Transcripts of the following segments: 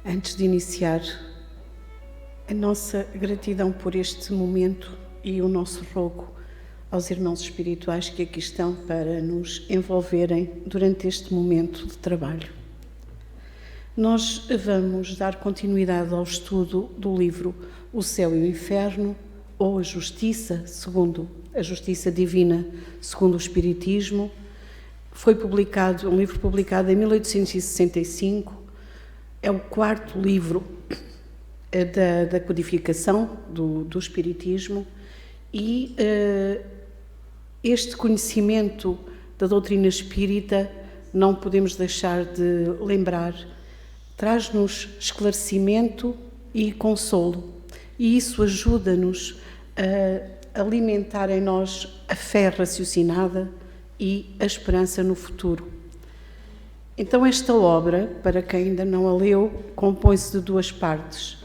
Antes de iniciar, a nossa gratidão por este momento e o nosso rogo aos irmãos espirituais que aqui estão para nos envolverem durante este momento de trabalho. Nós vamos dar continuidade ao estudo do livro O Céu e o Inferno, ou a Justiça Divina segundo o Espiritismo. Foi publicado, um livro publicado em 1865, é o quarto livro da codificação do Espiritismo e este conhecimento da doutrina espírita, não podemos deixar de lembrar, traz-nos esclarecimento e consolo, e isso ajuda-nos a alimentar em nós a fé raciocinada e a esperança no futuro. Então esta obra, para quem ainda não a leu, compõe-se de duas partes.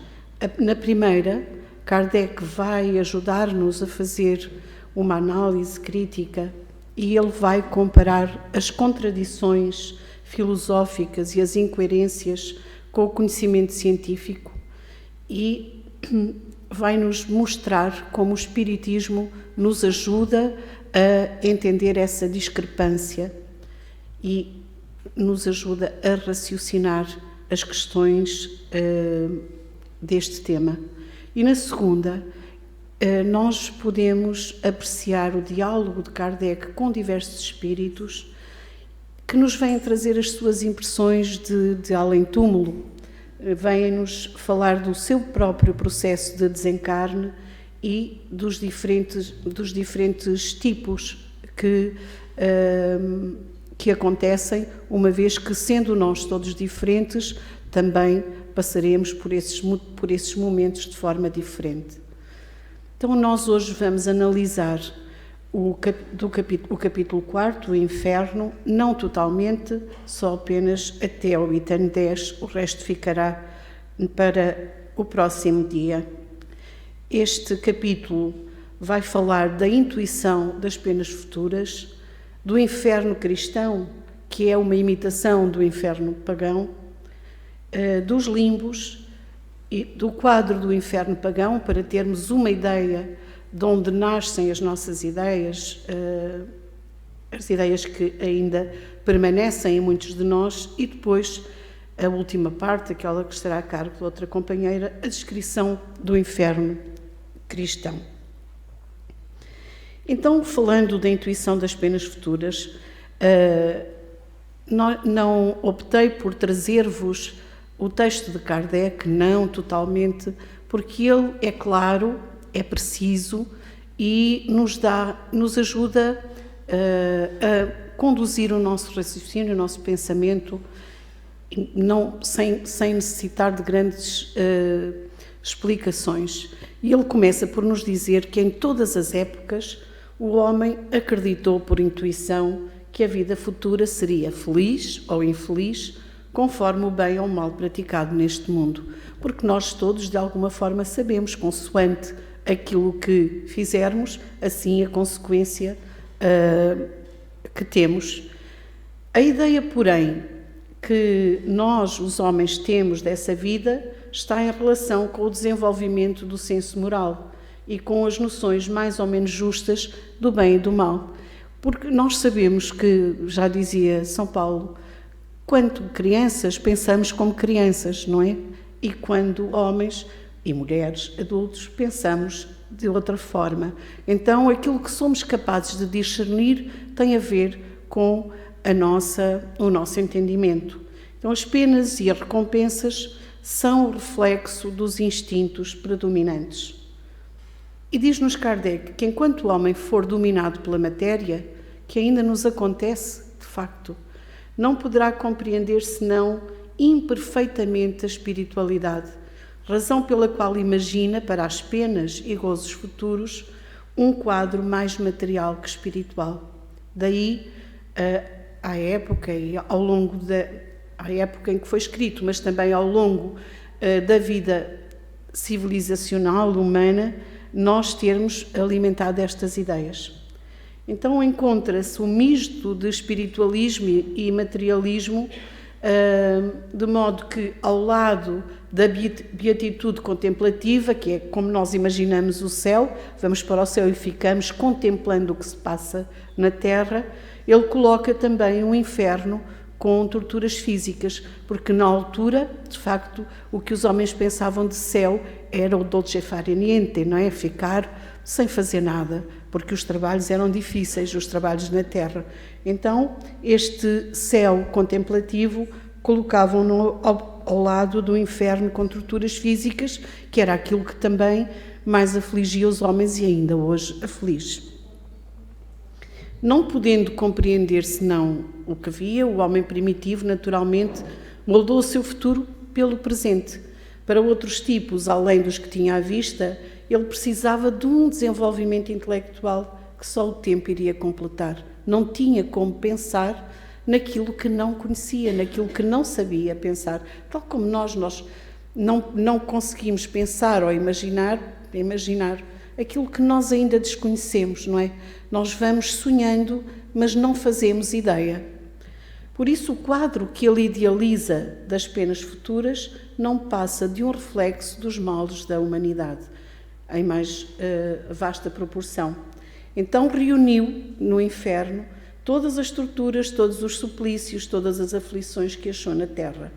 Na primeira, Kardec vai ajudar-nos a fazer uma análise crítica e ele vai comparar as contradições filosóficas e as incoerências com o conhecimento científico e vai-nos mostrar como o Espiritismo nos ajuda a entender essa discrepância e nos ajuda a raciocinar as questões deste tema. E na segunda, nós podemos apreciar o diálogo de Kardec com diversos espíritos que nos vêm trazer as suas impressões de além-túmulo, vêm-nos falar do seu próprio processo de desencarne e dos diferentes tipos que acontecem, uma vez que, sendo nós todos diferentes, também passaremos por esses momentos de forma diferente. Então, nós hoje vamos analisar o capítulo 4, o Inferno, não totalmente, só apenas até o item 10, o resto ficará para o próximo dia. Este capítulo vai falar da intuição das penas futuras, do inferno cristão, que é uma imitação do inferno pagão, dos limbos e do quadro do inferno pagão, para termos uma ideia de onde nascem as nossas ideias, as ideias que ainda permanecem em muitos de nós, e depois a última parte, aquela que estará a cargo de outra companheira, a descrição do inferno cristão. Então, falando da intuição das penas futuras, não optei por trazer-vos o texto de Kardec, não totalmente, porque ele é claro, é preciso e nos ajuda a conduzir o nosso raciocínio, o nosso pensamento, sem necessitar de grandes explicações. E ele começa por nos dizer que em todas as épocas o homem acreditou por intuição que a vida futura seria feliz ou infeliz, conforme o bem ou o mal praticado neste mundo, porque nós todos, de alguma forma, sabemos, consoante aquilo que fizermos, assim a consequência que temos. A ideia, porém, que nós, os homens, temos dessa vida está em relação com o desenvolvimento do senso moral e com as noções mais ou menos justas do bem e do mal. Porque nós sabemos que, já dizia São Paulo, quando crianças pensamos como crianças, não é? E quando homens e mulheres, adultos, pensamos de outra forma. Então, aquilo que somos capazes de discernir tem a ver com o nosso entendimento. Então, as penas e as recompensas são o reflexo dos instintos predominantes. E diz-nos Kardec que enquanto o homem for dominado pela matéria, que ainda nos acontece, de facto, não poderá compreender senão imperfeitamente a espiritualidade, razão pela qual imagina para as penas e gozos futuros um quadro mais material que espiritual. Daí, à época e ao longo à época em que foi escrito, mas também ao longo da vida civilizacional humana, nós termos alimentado estas ideias. Então encontra-se um misto de espiritualismo e materialismo de modo que, ao lado da beatitude contemplativa, que é como nós imaginamos o céu, vamos para o céu e ficamos contemplando o que se passa na terra, ele coloca também um inferno com torturas físicas, porque na altura, de facto, o que os homens pensavam de céu era o dolce fare niente, não é? Ficar sem fazer nada, porque os trabalhos eram difíceis, os trabalhos na terra. Então, este céu contemplativo colocavam-no ao lado do inferno com torturas físicas, que era aquilo que também mais afligia os homens e ainda hoje aflige. Não podendo compreender senão o que via, o homem primitivo, naturalmente, moldou o seu futuro pelo presente. Para outros tipos, além dos que tinha à vista, ele precisava de um desenvolvimento intelectual que só o tempo iria completar. Não tinha como pensar naquilo que não conhecia, naquilo que não sabia pensar. Tal como nós não conseguimos pensar ou imaginar aquilo que nós ainda desconhecemos, não é? Nós vamos sonhando, mas não fazemos ideia. Por isso, o quadro que ele idealiza das penas futuras não passa de um reflexo dos males da humanidade, em mais vasta proporção. Então reuniu no inferno todas as torturas, todos os suplícios, todas as aflições que achou na terra.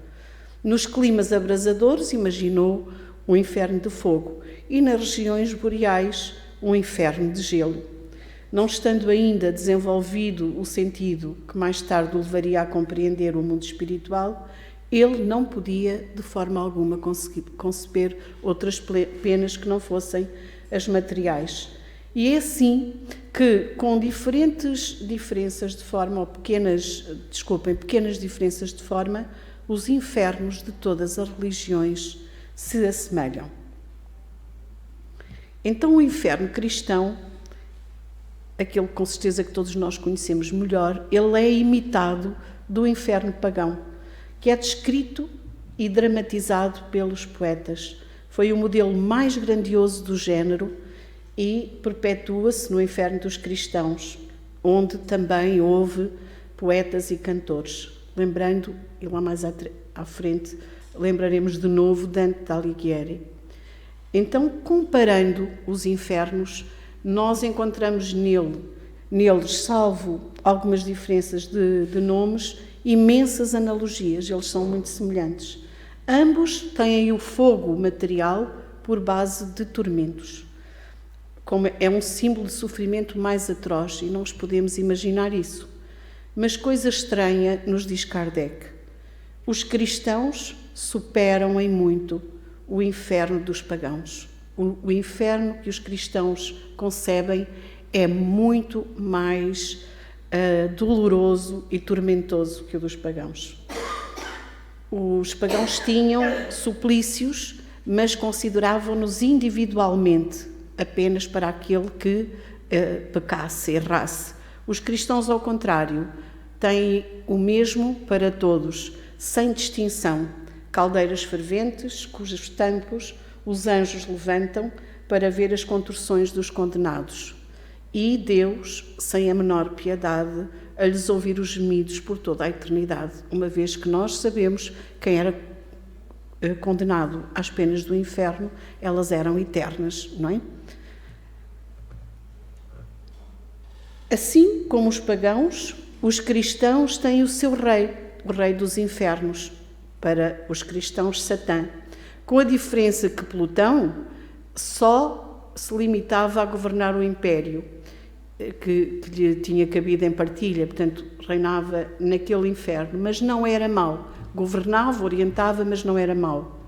Nos climas abrasadores imaginou um inferno de fogo e nas regiões boreais um inferno de gelo. Não estando ainda desenvolvido o sentido que mais tarde o levaria a compreender o mundo espiritual, ele não podia de forma alguma conceber outras penas que não fossem as materiais. E é assim que, com pequenas diferenças de forma, os infernos de todas as religiões se assemelham. Então o inferno cristão, aquele com certeza que todos nós conhecemos melhor, ele é imitado do inferno pagão, que é descrito e dramatizado pelos poetas. Foi o modelo mais grandioso do género e perpetua-se no inferno dos cristãos, onde também houve poetas e cantores. Lembrando, e lá mais à frente, lembraremos de novo Dante Alighieri. Então, comparando os infernos, nós encontramos neles, salvo algumas diferenças de nomes, imensas analogias, eles são muito semelhantes. Ambos têm o fogo material por base de tormentos. Como é um símbolo de sofrimento mais atroz e não nos podemos imaginar isso. Mas coisa estranha nos diz Kardec. Os cristãos superam em muito o inferno dos pagãos. O inferno que os cristãos concebem é muito mais doloroso e tormentoso que o dos pagãos. Os pagãos tinham suplícios, mas consideravam-nos individualmente, apenas para aquele que pecasse, errasse. Os cristãos, ao contrário, têm o mesmo para todos, sem distinção. Caldeiras ferventes, cujos tampos os anjos levantam para ver as contorções dos condenados. E Deus, sem a menor piedade, a lhes ouvir os gemidos por toda a eternidade, uma vez que nós sabemos quem era condenado às penas do inferno, elas eram eternas, não é? Assim como os pagãos, os cristãos têm o seu rei, o rei dos infernos, para os cristãos Satã, com a diferença que Plutão só se limitava a governar o império, que lhe tinha cabido em partilha, portanto reinava naquele inferno, mas não era mau, governava, orientava, mas não era mau.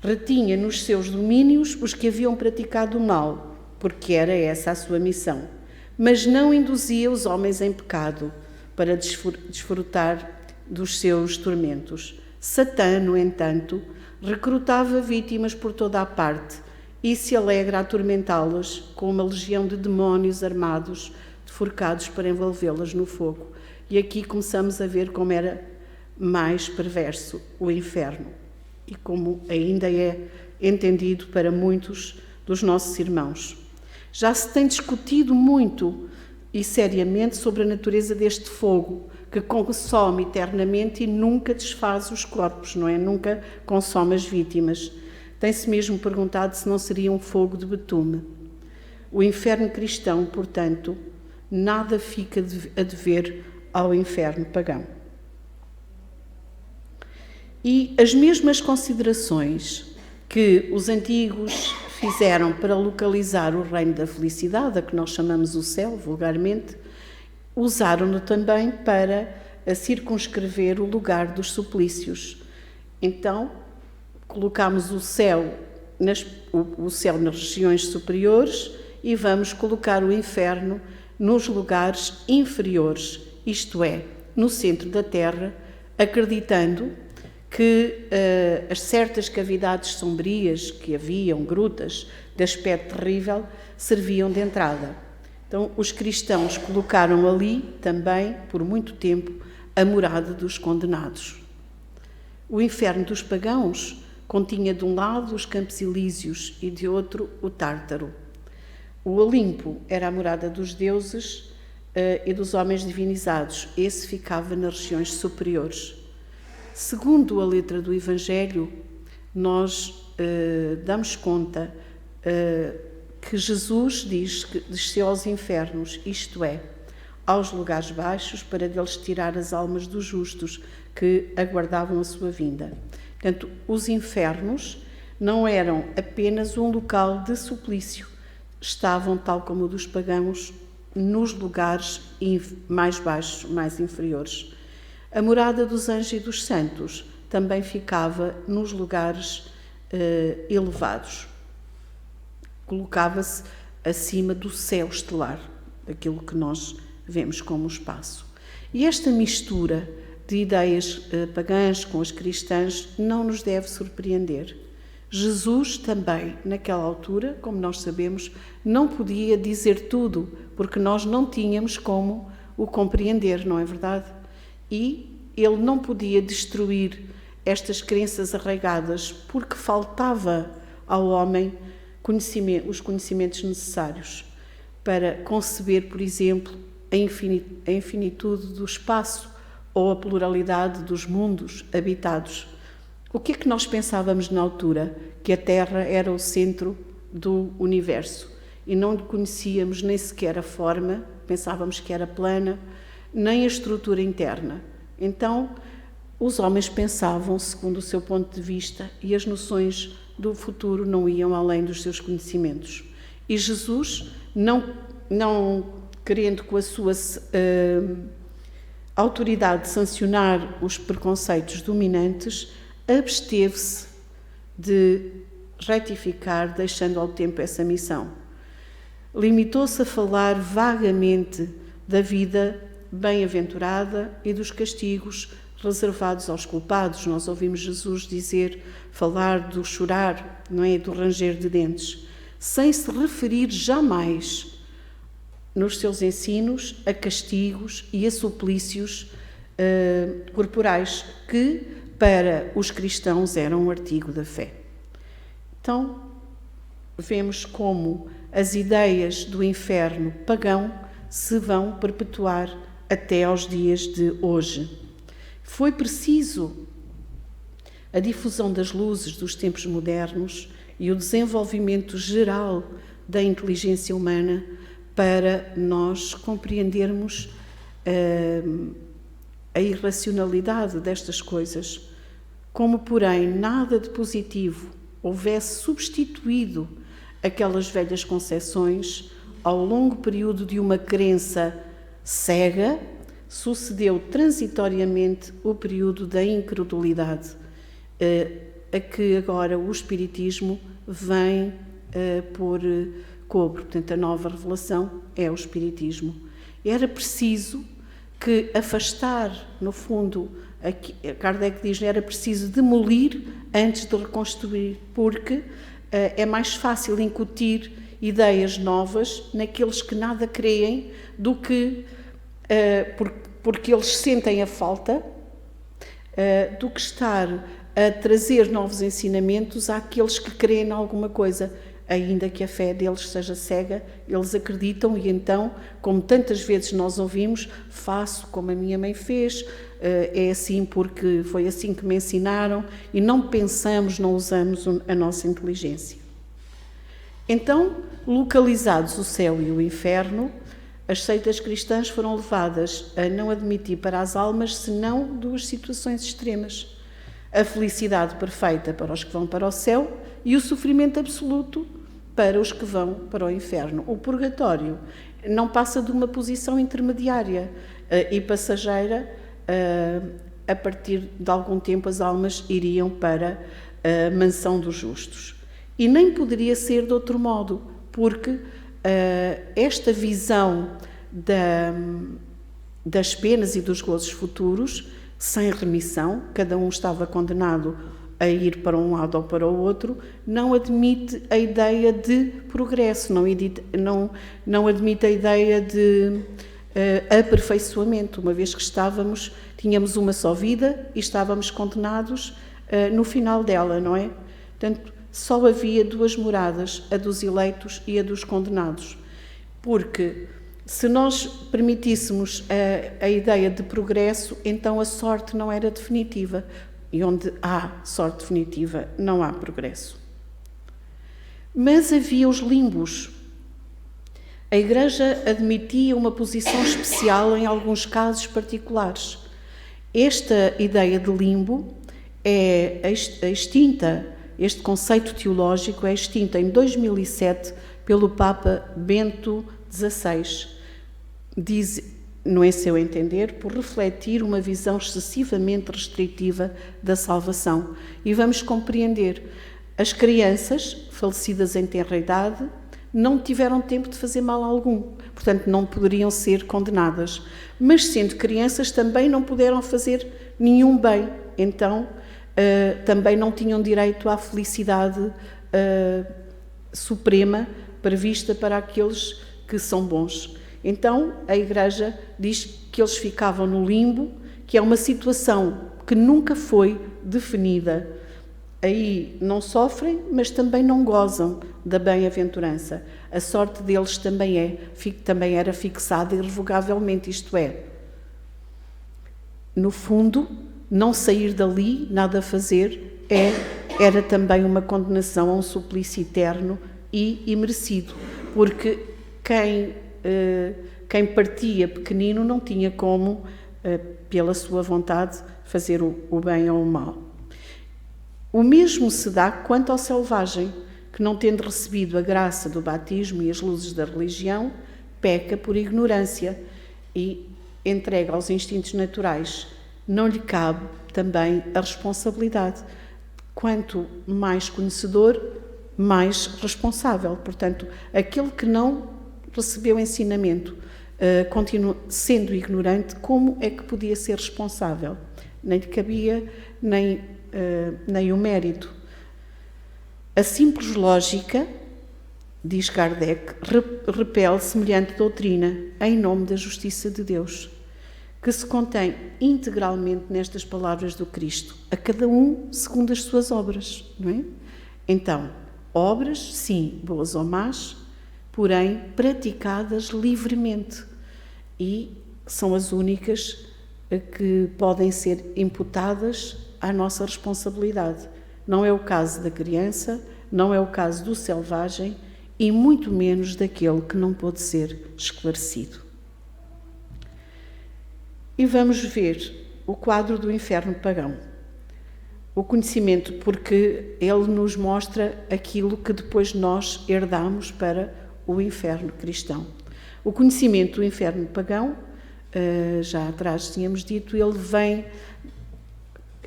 Retinha nos seus domínios os que haviam praticado o mal, porque era essa a sua missão, mas não induzia os homens em pecado para desfrutar dos seus tormentos. Satã, no entanto, recrutava vítimas por toda a parte e se alegra a atormentá-las com uma legião de demónios armados, forcados para envolvê-las no fogo. E aqui começamos a ver como era mais perverso o inferno e como ainda é entendido para muitos dos nossos irmãos. Já se tem discutido muito e seriamente sobre a natureza deste fogo, que consome eternamente e nunca desfaz os corpos, não é? Nunca consome as vítimas. Tem-se mesmo perguntado se não seria um fogo de betume. O inferno cristão, portanto, nada fica a dever ao inferno pagão. E as mesmas considerações que os antigos fizeram para localizar o reino da felicidade, a que nós chamamos o céu, vulgarmente, usaram-no também para circunscrever o lugar dos suplícios. Então, colocamos o céu nas regiões superiores e vamos colocar o inferno nos lugares inferiores, isto é, no centro da terra, acreditando que as certas cavidades sombrias que haviam, grutas de aspecto terrível, serviam de entrada. Então, os cristãos colocaram ali também, por muito tempo, a morada dos condenados. O inferno dos pagãos continha de um lado os Campos Elíseos e de outro o Tártaro. O Olimpo era a morada dos deuses e dos homens divinizados. Esse ficava nas regiões superiores. Segundo a letra do Evangelho, nós damos conta que Jesus diz que desceu aos infernos, isto é, aos lugares baixos, para deles tirar as almas dos justos que aguardavam a sua vinda. Portanto, os infernos não eram apenas um local de suplício, estavam, tal como o dos pagãos, nos lugares mais baixos, mais inferiores. A morada dos anjos e dos santos também ficava nos lugares elevados. Colocava-se acima do céu estelar, aquilo que nós vemos como espaço. E esta mistura de ideias pagãs com as cristãs não nos deve surpreender. Jesus também, naquela altura, como nós sabemos, não podia dizer tudo, porque nós não tínhamos como o compreender, não é verdade? E ele não podia destruir estas crenças arraigadas, porque faltava ao homem os conhecimentos necessários para conceber, por exemplo, a infinitude do espaço ou a pluralidade dos mundos habitados. O que é que nós pensávamos na altura? Que a Terra era o centro do universo e não conhecíamos nem sequer a forma, pensávamos que era plana, nem a estrutura interna. Então, os homens pensavam segundo o seu ponto de vista e as noções do futuro não iam além dos seus conhecimentos. E Jesus, não querendo com a sua autoridade sancionar os preconceitos dominantes, absteve-se de retificar, deixando ao tempo essa missão. Limitou-se a falar vagamente da vida bem-aventurada e dos castigos reservados aos culpados. Nós ouvimos Jesus dizer, falar do chorar, não é, do ranger de dentes, sem se referir jamais nos seus ensinos a castigos e a suplícios corporais que para os cristãos eram um artigo da fé. Então, vemos como as ideias do inferno pagão se vão perpetuar até aos dias de hoje. Foi preciso a difusão das luzes dos tempos modernos e o desenvolvimento geral da inteligência humana para nós compreendermos a irracionalidade destas coisas, como, porém, nada de positivo houvesse substituído aquelas velhas concepções, ao longo período de uma crença cega, sucedeu transitoriamente o período da incredulidade, a que agora o Espiritismo vem pôr cobro. Portanto, a nova revelação é o Espiritismo. Era preciso que afastar, no fundo, Kardec diz, era preciso demolir antes de reconstruir, porque é mais fácil incutir ideias novas naqueles que nada creem do que porque eles sentem a falta do que estar a trazer novos ensinamentos àqueles que creem em alguma coisa. ainda que a fé deles seja cega, eles acreditam e então, como tantas vezes nós ouvimos, faço como a minha mãe fez, é assim porque foi assim que me ensinaram, e não pensamos, não usamos a nossa inteligência. Então, localizados o céu e o inferno, as seitas cristãs foram levadas a não admitir para as almas senão duas situações extremas: a felicidade perfeita para os que vão para o céu e o sofrimento absoluto para os que vão para o inferno. O purgatório não passa de uma posição intermediária e passageira. A partir de algum tempo as almas iriam para a mansão dos justos. E nem poderia ser de outro modo, porque esta visão das penas e dos gozos futuros, sem remissão, cada um estava condenado a ir para um lado ou para o outro, não admite a ideia de progresso, não admite a ideia de aperfeiçoamento, uma vez que tínhamos uma só vida e estávamos condenados no final dela, não é? Portanto, só havia duas moradas, a dos eleitos e a dos condenados, porque se nós permitíssemos a ideia de progresso, então a sorte não era definitiva, e onde há sorte definitiva não há progresso. Mas havia os limbos. A Igreja admitia uma posição especial em alguns casos particulares. Esta ideia de limbo é extinta. Este conceito teológico é extinto em 2007 pelo Papa Bento XVI. Diz, no seu entender, por refletir uma visão excessivamente restritiva da salvação. E vamos compreender, as crianças falecidas em tenra idade não tiveram tempo de fazer mal algum, portanto não poderiam ser condenadas. Mas sendo crianças também não puderam fazer nenhum bem, então também não tinham direito à felicidade suprema prevista para aqueles que são bons. Então a Igreja diz que eles ficavam no limbo, que é uma situação que nunca foi definida. Aí não sofrem, mas também não gozam da bem-aventurança. A sorte deles também era fixada irrevogavelmente, isto é, no fundo, não sair dali, nada fazer, era também uma condenação a um suplício eterno e imerecido, porque quem partia pequenino não tinha como, pela sua vontade, fazer o bem ou o mal. O mesmo se dá quanto ao selvagem, que não tendo recebido a graça do batismo e as luzes da religião, peca por ignorância e entrega aos instintos naturais. Não lhe cabe também a responsabilidade. Quanto mais conhecedor, mais responsável. Portanto, aquele que não recebeu ensinamento, continua sendo ignorante, como é que podia ser responsável? Nem lhe cabia, nem o mérito. A simples lógica, diz Kardec, repele semelhante doutrina em nome da justiça de Deus, que se contém integralmente nestas palavras do Cristo, a cada um segundo as suas obras, não é? Então, obras, sim, boas ou más, porém praticadas livremente, e são as únicas que podem ser imputadas à nossa responsabilidade. Não é o caso da criança, não é o caso do selvagem e muito menos daquele que não pôde ser esclarecido. E vamos ver o quadro do inferno pagão. O conhecimento, porque ele nos mostra aquilo que depois nós herdamos para o inferno cristão. O conhecimento do inferno pagão, já atrás tínhamos dito,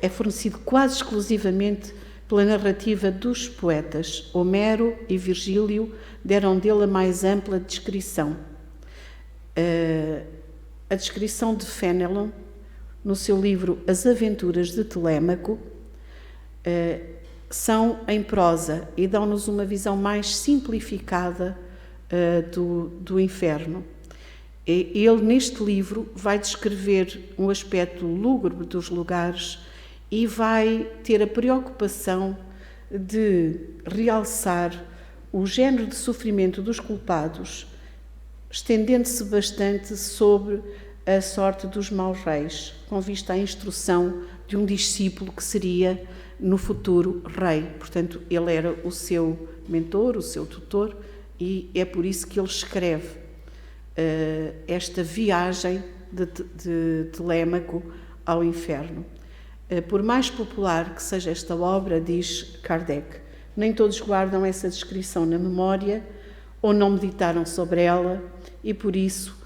é fornecido quase exclusivamente pela narrativa dos poetas. Homero e Virgílio deram dele a mais ampla descrição. A descrição de Fénelon, no seu livro As Aventuras de Telêmaco, são em prosa e dão-nos uma visão mais simplificada do inferno. Ele, neste livro, vai descrever um aspecto lúgubre dos lugares e vai ter a preocupação de realçar o género de sofrimento dos culpados, estendendo-se bastante sobre a sorte dos maus reis, com vista à instrução de um discípulo que seria, no futuro, rei. Portanto, ele era o seu mentor, o seu tutor, e é por isso que ele escreve esta viagem de Telêmaco ao inferno. Por mais popular que seja esta obra, diz Kardec, nem todos guardam essa descrição na memória ou não meditaram sobre ela, e por isso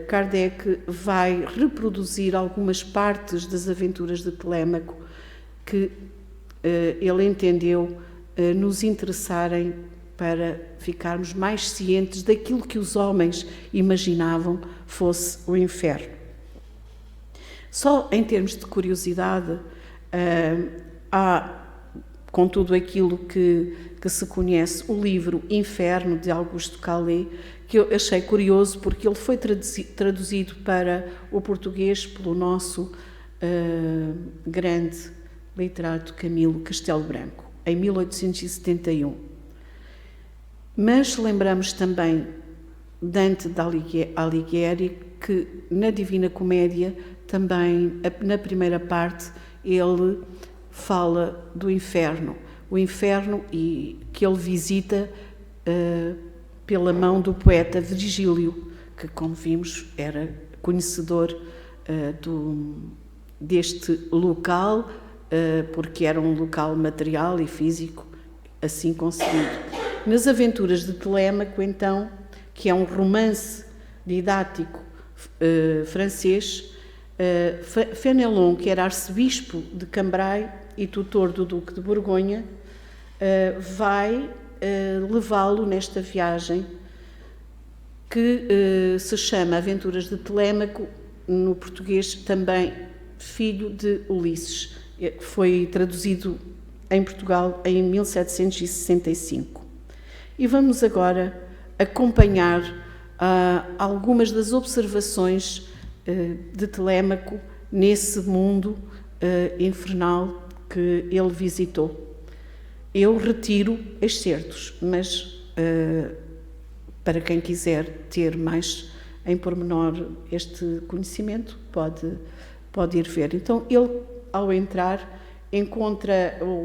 Kardec vai reproduzir algumas partes das aventuras de Telêmaco que ele entendeu nos interessarem para ficarmos mais cientes daquilo que os homens imaginavam fosse o inferno. Só em termos de curiosidade, há, com tudo aquilo que se conhece, o livro Inferno, de Augusto Calais, que eu achei curioso porque ele foi traduzido para o português pelo nosso grande literato Camilo Castelo Branco, em 1871. Mas lembramos também Dante Alighieri, que na Divina Comédia, também na primeira parte, ele fala do inferno. O inferno e que ele visita pela mão do poeta Virgílio, que, como vimos, era conhecedor deste local, porque era um local material e físico assim concebido. Nas Aventuras de Telêmaco, então, que é um romance didático francês, Fenelon, que era arcebispo de Cambrai e tutor do Duque de Borgonha, vai levá-lo nesta viagem que se chama Aventuras de Telêmaco, no português também Filho de Ulisses, que foi traduzido em Portugal em 1765. E vamos agora acompanhar algumas das observações de Telêmaco nesse mundo infernal que ele visitou. Eu retiro excertos, mas para quem quiser ter mais em pormenor este conhecimento, pode ir ver. Então, ele, ao entrar,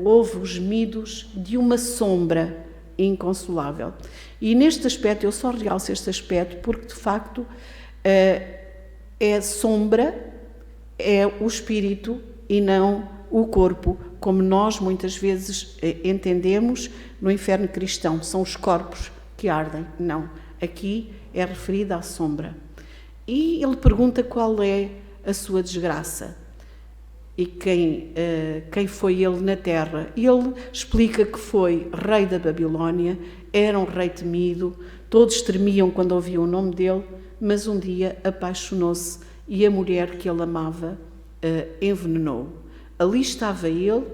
ouve os gemidos de uma sombra inconsolável. E neste aspecto, eu só realço este aspecto porque, de facto, é sombra, é o espírito e não o corpo, como nós muitas vezes entendemos no inferno cristão, são os corpos que ardem. Não, aqui é referida à sombra. E ele pergunta qual é a sua desgraça e quem foi ele na terra. Ele explica que foi rei da Babilónia, era um rei temido, todos tremiam quando ouviam o nome dele, mas um dia apaixonou-se e a mulher que ele amava envenenou. Ali estava ele,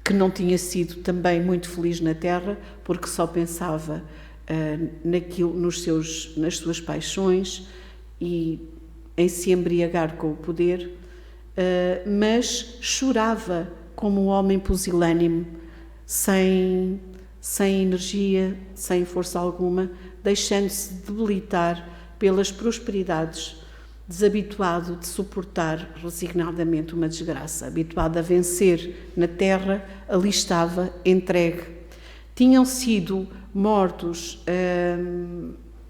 que não tinha sido também muito feliz na terra, porque só pensava nas suas paixões e em se embriagar com o poder, mas chorava como um homem pusilânime, sem energia, sem força alguma, deixando-se debilitar pelas prosperidades, desabituado de suportar resignadamente uma desgraça, habituado a vencer na terra, ali estava entregue. Tinham sido mortos,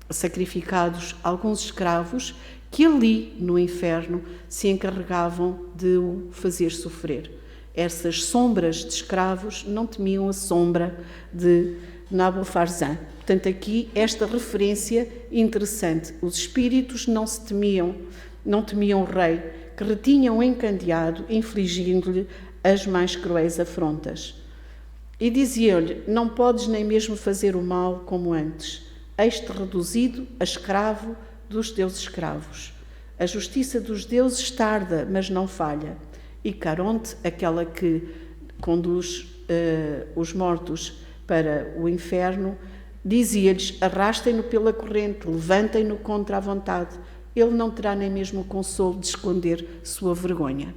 sacrificados alguns escravos que ali no inferno se encarregavam de o fazer sofrer. Essas sombras de escravos não temiam a sombra de Nabofarzan. Portanto, aqui esta referência interessante. Os espíritos não temiam o rei, que retinham encandeado, infligindo-lhe as mais cruéis afrontas. E diziam-lhe: não podes nem mesmo fazer o mal como antes. Eis-te reduzido a escravo dos teus escravos. A justiça dos deuses tarda, mas não falha. E Caronte, aquela que conduz os mortos para o inferno, dizia-lhes: arrastem-no pela corrente, levantem-no contra a vontade. Ele não terá nem mesmo o consolo de esconder sua vergonha.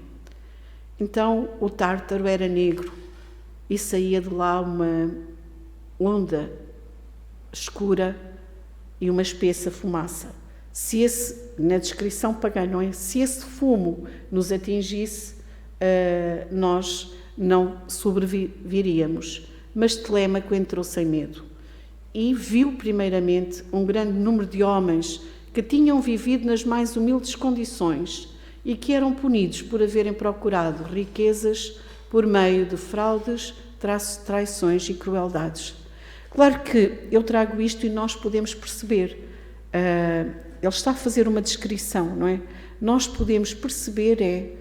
Então o Tártaro era negro, e saía de lá uma onda escura e uma espessa fumaça. Se na descrição pagã, não é? Se esse fumo nos atingisse, nós não sobreviveríamos. Mas Telêmaco entrou sem medo e viu primeiramente um grande número de homens que tinham vivido nas mais humildes condições e que eram punidos por haverem procurado riquezas por meio de fraudes, traições e crueldades. Claro que eu trago isto e nós podemos perceber, ele está a fazer uma descrição, não é? Nós podemos perceber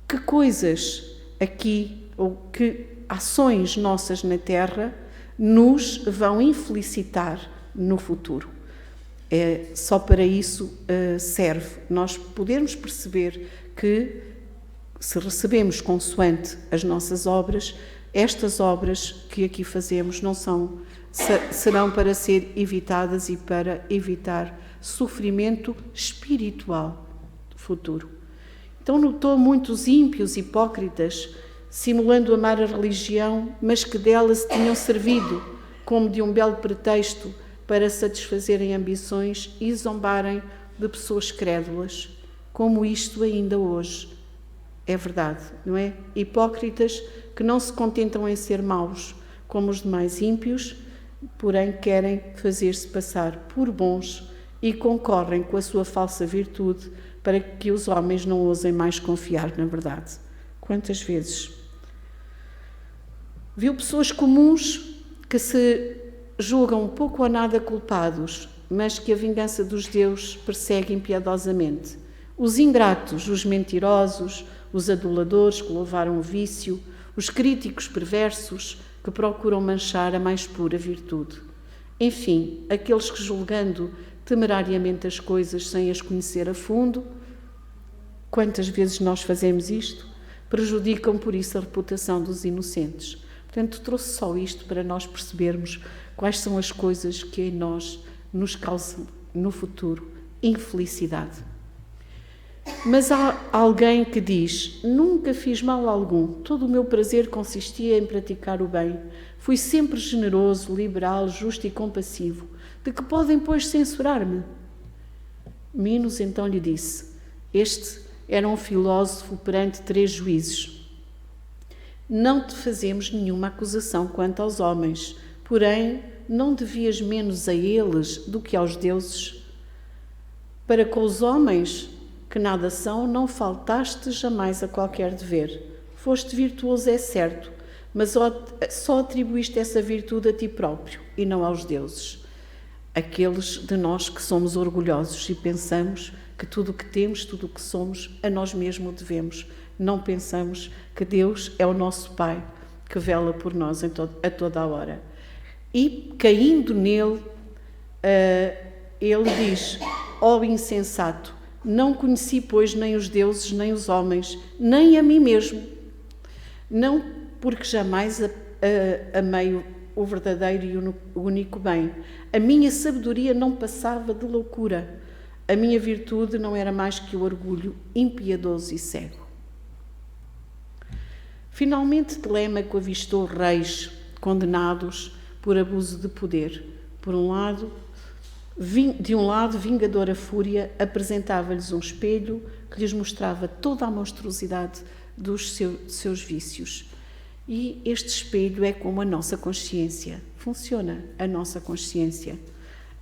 que coisas aqui, ou que ações nossas na Terra nos vão infelicitar no futuro. Só para isso serve nós podermos perceber que, se recebemos consoante as nossas obras, estas obras que aqui fazemos serão para ser evitadas e para evitar sofrimento espiritual futuro. Então notou muitos ímpios hipócritas simulando amar a religião, mas que dela se tinham servido como de um belo pretexto para satisfazerem ambições e zombarem de pessoas crédulas, como isto ainda hoje é verdade, não é? Hipócritas que não se contentam em ser maus, como os demais ímpios, porém querem fazer-se passar por bons e concorrem com a sua falsa virtude para que os homens não ousem mais confiar na verdade. Quantas vezes viu pessoas comuns que se julgam pouco ou nada culpados, mas que a vingança dos deuses persegue impiedosamente. Os ingratos, os mentirosos, os aduladores que louvaram o vício, os críticos perversos que procuram manchar a mais pura virtude. Enfim, aqueles que, julgando temerariamente as coisas sem as conhecer a fundo, quantas vezes nós fazemos isto, prejudicam por isso a reputação dos inocentes. Portanto, trouxe só isto para nós percebermos quais são as coisas que em nós nos causam, no futuro, infelicidade. Mas há alguém que diz: nunca fiz mal algum, todo o meu prazer consistia em praticar o bem. Fui sempre generoso, liberal, justo e compassivo. De que podem, pois, censurar-me? Minos então lhe disse: este era um filósofo perante 3 juízes. Não te fazemos nenhuma acusação quanto aos homens, porém não devias menos a eles do que aos deuses. Para com os homens, que nada são, não faltaste jamais a qualquer dever. Foste virtuoso, é certo, mas só atribuíste essa virtude a ti próprio e não aos deuses. Aqueles de nós que somos orgulhosos e pensamos que tudo o que temos, tudo o que somos, a nós mesmos devemos. Não pensamos que Deus é o nosso Pai, que vela por nós a toda a hora. E, caindo nele, ele diz: ó insensato, não conheci, pois, nem os deuses, nem os homens, nem a mim mesmo. Não porque jamais amei o verdadeiro e o único bem. A minha sabedoria não passava de loucura. A minha virtude não era mais que o orgulho impiedoso e cego. Finalmente, Telêmaco avistou reis condenados por abuso de poder. De um lado, vingadora fúria, apresentava-lhes um espelho que lhes mostrava toda a monstruosidade dos seus vícios. E este espelho é como a nossa consciência. Funciona a nossa consciência.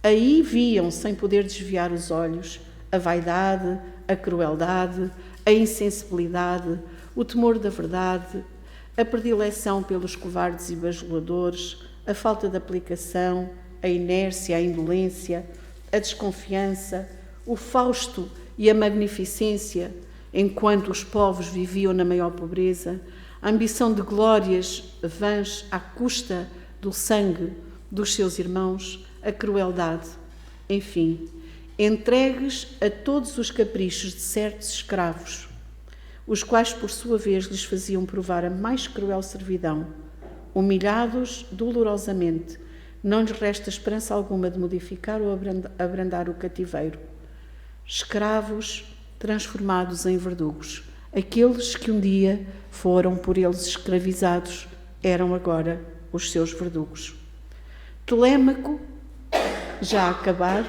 Aí viam, sem poder desviar os olhos, a vaidade, a crueldade, a insensibilidade, o temor da verdade, a predileção pelos covardes e bajuladores, a falta de aplicação, a inércia, a indolência, a desconfiança, o fausto e a magnificência, enquanto os povos viviam na maior pobreza, a ambição de glórias vãs à custa do sangue dos seus irmãos, a crueldade, enfim, entregues a todos os caprichos de certos escravos, os quais, por sua vez, lhes faziam provar a mais cruel servidão. Humilhados dolorosamente, não lhes resta esperança alguma de modificar ou abrandar o cativeiro. Escravos transformados em verdugos, aqueles que um dia foram por eles escravizados eram agora os seus verdugos. Telêmaco, já a acabar,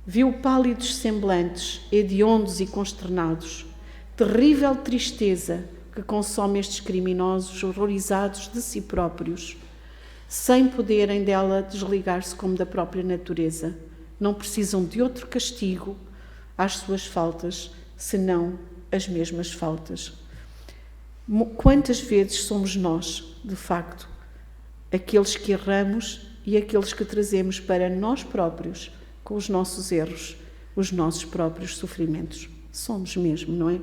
viu pálidos semblantes, hediondos e consternados, terrível tristeza que consome estes criminosos horrorizados de si próprios, sem poderem dela desligar-se como da própria natureza. Não precisam de outro castigo às suas faltas, senão as mesmas faltas. Quantas vezes somos nós, de facto, aqueles que erramos e aqueles que trazemos para nós próprios, com os nossos erros, os nossos próprios sofrimentos? Somos mesmo, não é?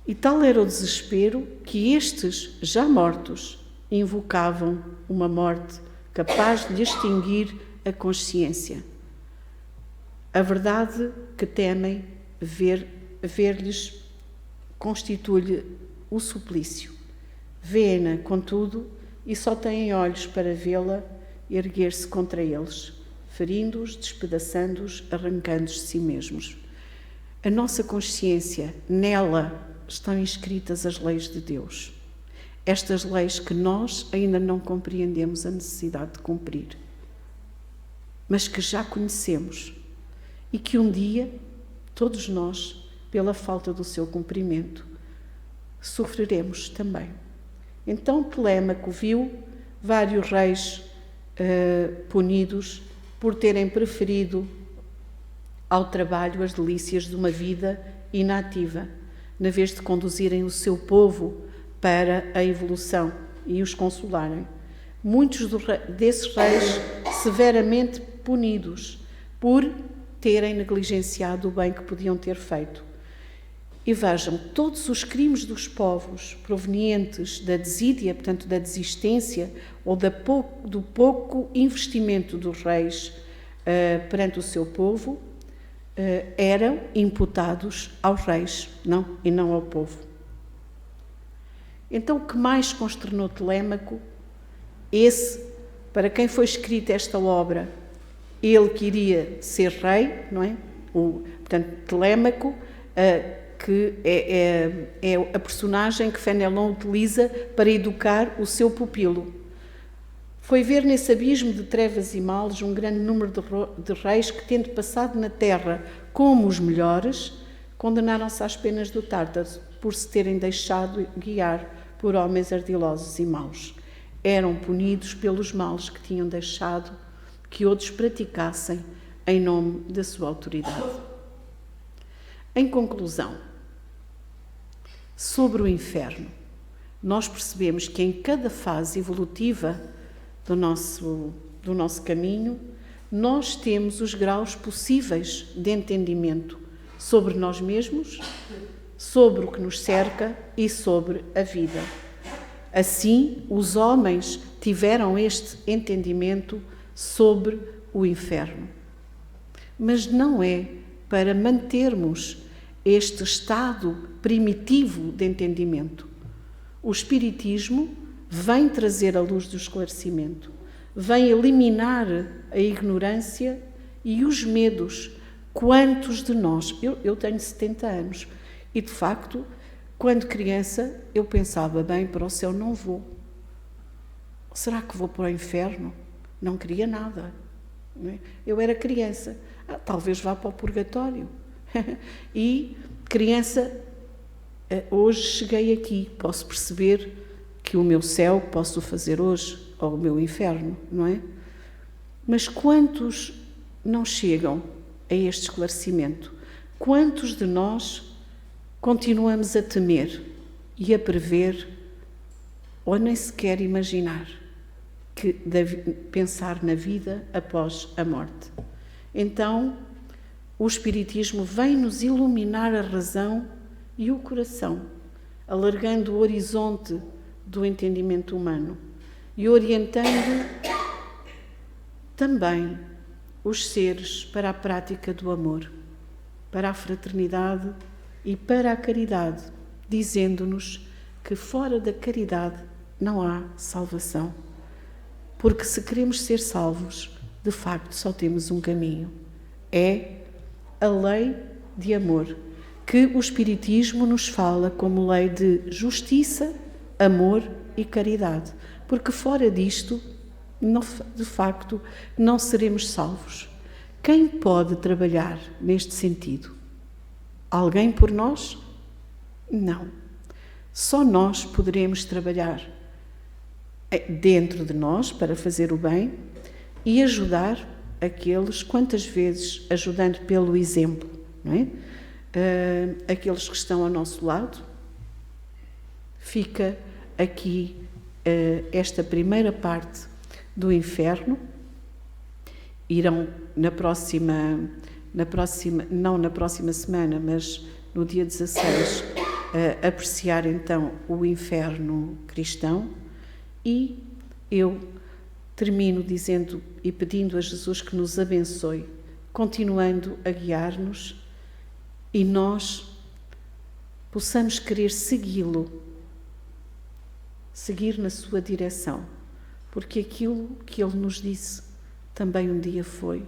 E tal era o desespero que estes, já mortos, invocavam uma morte capaz de extinguir a consciência. A verdade que temem ver-lhes constitui-lhe o suplício. Vê-na, contudo, e só têm olhos para vê-la erguer-se contra eles, ferindo-os, despedaçando-os, arrancando-os de si mesmos. A nossa consciência, nela estão inscritas as leis de Deus. Estas leis que nós ainda não compreendemos a necessidade de cumprir, mas que já conhecemos e que um dia, todos nós, pela falta do seu cumprimento, sofreremos também. Então Telêmaco viu vários reis punidos por terem preferido ao trabalho as delícias de uma vida inativa, na vez de conduzirem o seu povo para a evolução e os consolarem. Muitos desses reis severamente punidos por terem negligenciado o bem que podiam ter feito. E vejam, todos os crimes dos povos provenientes da desídia, portanto da desistência, ou do pouco investimento dos reis perante o seu povo, eram imputados aos reis, e não ao povo. Então, o que mais consternou Telêmaco, para quem foi escrita esta obra, ele que iria ser rei, não é? Portanto, Telêmaco, que é a personagem que Fénelon utiliza para educar o seu pupilo. Foi ver nesse abismo de trevas e males um grande número de reis que, tendo passado na terra como os melhores, condenaram-se às penas do Tártaro por se terem deixado guiar por homens ardilosos e maus. Eram punidos pelos males que tinham deixado que outros praticassem em nome da sua autoridade. Em conclusão, sobre o inferno, nós percebemos que em cada fase evolutiva do nosso caminho, nós temos os graus possíveis de entendimento sobre nós mesmos, sobre o que nos cerca e sobre a vida. Assim, os homens tiveram este entendimento sobre o inferno. Mas não é para mantermos este estado primitivo de entendimento. O Espiritismo vem trazer a luz do esclarecimento, vem eliminar a ignorância e os medos. Quantos de nós... Eu tenho 70 anos e, de facto, quando criança, eu pensava, bem, para o céu não vou. Será que vou para o inferno? Não queria nada. Não é? Eu era criança. Talvez vá para o purgatório. E, criança, hoje cheguei aqui, posso perceber que o meu céu posso fazer hoje, ou o meu inferno, não é? Mas quantos não chegam a este esclarecimento? Quantos de nós continuamos a temer e a prever, ou nem sequer imaginar, pensar na vida após a morte? Então, o Espiritismo vem nos iluminar a razão e o coração, alargando o horizonte do entendimento humano e orientando também os seres para a prática do amor, para a fraternidade e para a caridade, dizendo-nos que fora da caridade não há salvação. Porque se queremos ser salvos, de facto só temos um caminho. É a lei de amor, que o Espiritismo nos fala como lei de justiça, amor e caridade, porque fora disto, de facto, não seremos salvos. Quem pode trabalhar neste sentido? Alguém por nós? Não. Só nós poderemos trabalhar dentro de nós para fazer o bem e ajudar aqueles, quantas vezes ajudando pelo exemplo, não é? Aqueles que estão ao nosso lado. Fica aqui esta primeira parte do inferno. Irão não na próxima semana, mas no dia 16, apreciar então o inferno cristão. E eu termino dizendo e pedindo a Jesus que nos abençoe, continuando a guiar-nos, e nós possamos querer segui-lo, seguir na sua direção, porque aquilo que ele nos disse também um dia foi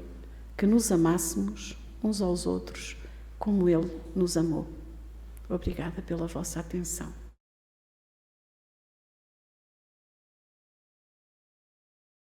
que nos amássemos uns aos outros como ele nos amou. Obrigada pela vossa atenção.